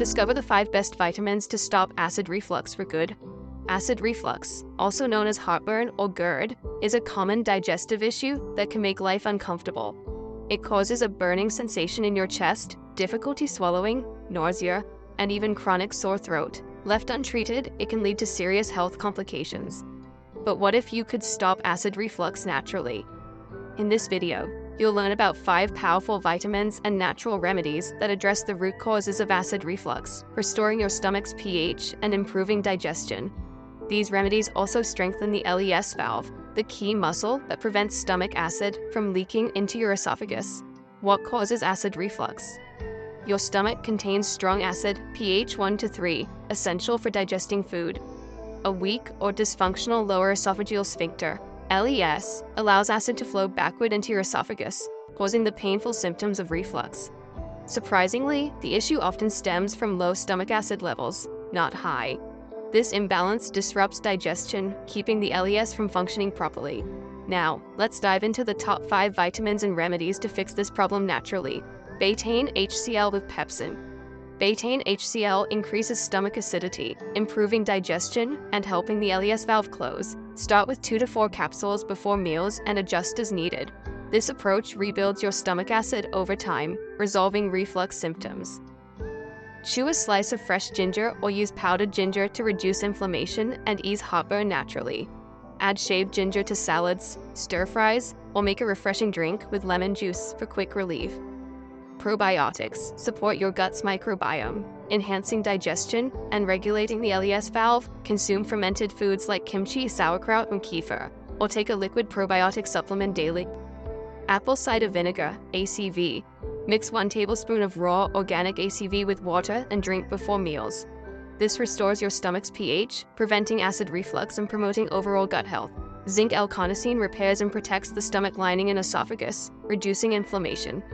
Discover the 5 best vitamins to stop acid reflux for good. Acid reflux, also known as heartburn or GERD, is a common digestive issue that can make life uncomfortable. It causes a burning sensation in your chest, difficulty swallowing, nausea, and even chronic sore throat. Left untreated, it can lead to serious health complications. But what if you could stop acid reflux naturally? In this video, you'll learn about 5 powerful vitamins and natural remedies that address the root causes of acid reflux, restoring your stomach's pH and improving digestion. These remedies also strengthen the LES valve, the key muscle that prevents stomach acid from leaking into your esophagus. What causes acid reflux? Your stomach contains strong acid, pH 1 to 3, essential for digesting food. A weak or dysfunctional lower esophageal sphincter, LES, allows acid to flow backward into your esophagus, causing the painful symptoms of reflux. Surprisingly, the issue often stems from low stomach acid levels, not high. This imbalance disrupts digestion, keeping the LES from functioning properly. Now, let's dive into the top 5 vitamins and remedies to fix this problem naturally. Betaine HCl with pepsin. Betaine HCl increases stomach acidity, improving digestion and helping the LES valve close. Start with 2 to 4 capsules before meals and adjust as needed. This approach rebuilds your stomach acid over time, resolving reflux symptoms. Chew a slice of fresh ginger or use powdered ginger to reduce inflammation and ease heartburn naturally. Add shaved ginger to salads, stir-fries, or make a refreshing drink with lemon juice for quick relief. Probiotics support your gut's microbiome, enhancing digestion and regulating the LES valve. Consume fermented foods like kimchi, sauerkraut, and kefir, or take a liquid probiotic supplement daily. Apple cider vinegar, ACV. Mix 1 tablespoon of raw, organic ACV with water and drink before meals. This restores your stomach's pH, preventing acid reflux and promoting overall gut health. Zinc L-carnosine repairs and protects the stomach lining and esophagus, reducing inflammation.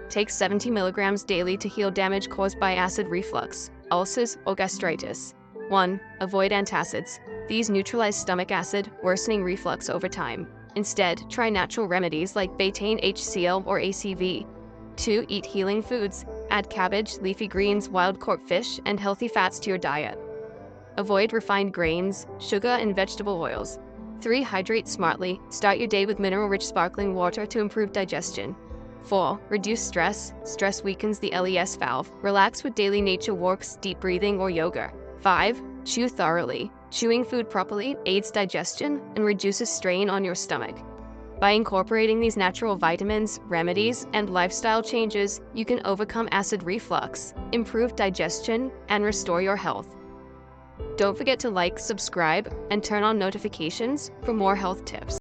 Take 70 milligrams daily to heal damage caused by acid reflux, ulcers, or gastritis. 1. Avoid antacids. These neutralize stomach acid, worsening reflux over time. Instead, try natural remedies like Betaine HCl or ACV. 2. Eat healing foods. Add cabbage, leafy greens, wild-caught fish, and healthy fats to your diet. Avoid refined grains, sugar, and vegetable oils. 3. Hydrate smartly. Start your day with mineral-rich sparkling water to improve digestion. 4. Reduce stress. Stress weakens the LES valve. Relax with daily nature walks, deep breathing, or yoga. 5. Chew thoroughly. Chewing food properly aids digestion and reduces strain on your stomach. By incorporating these natural vitamins, remedies, and lifestyle changes, you can overcome acid reflux, improve digestion, and restore your health. Don't forget to like, subscribe, and turn on notifications for more health tips.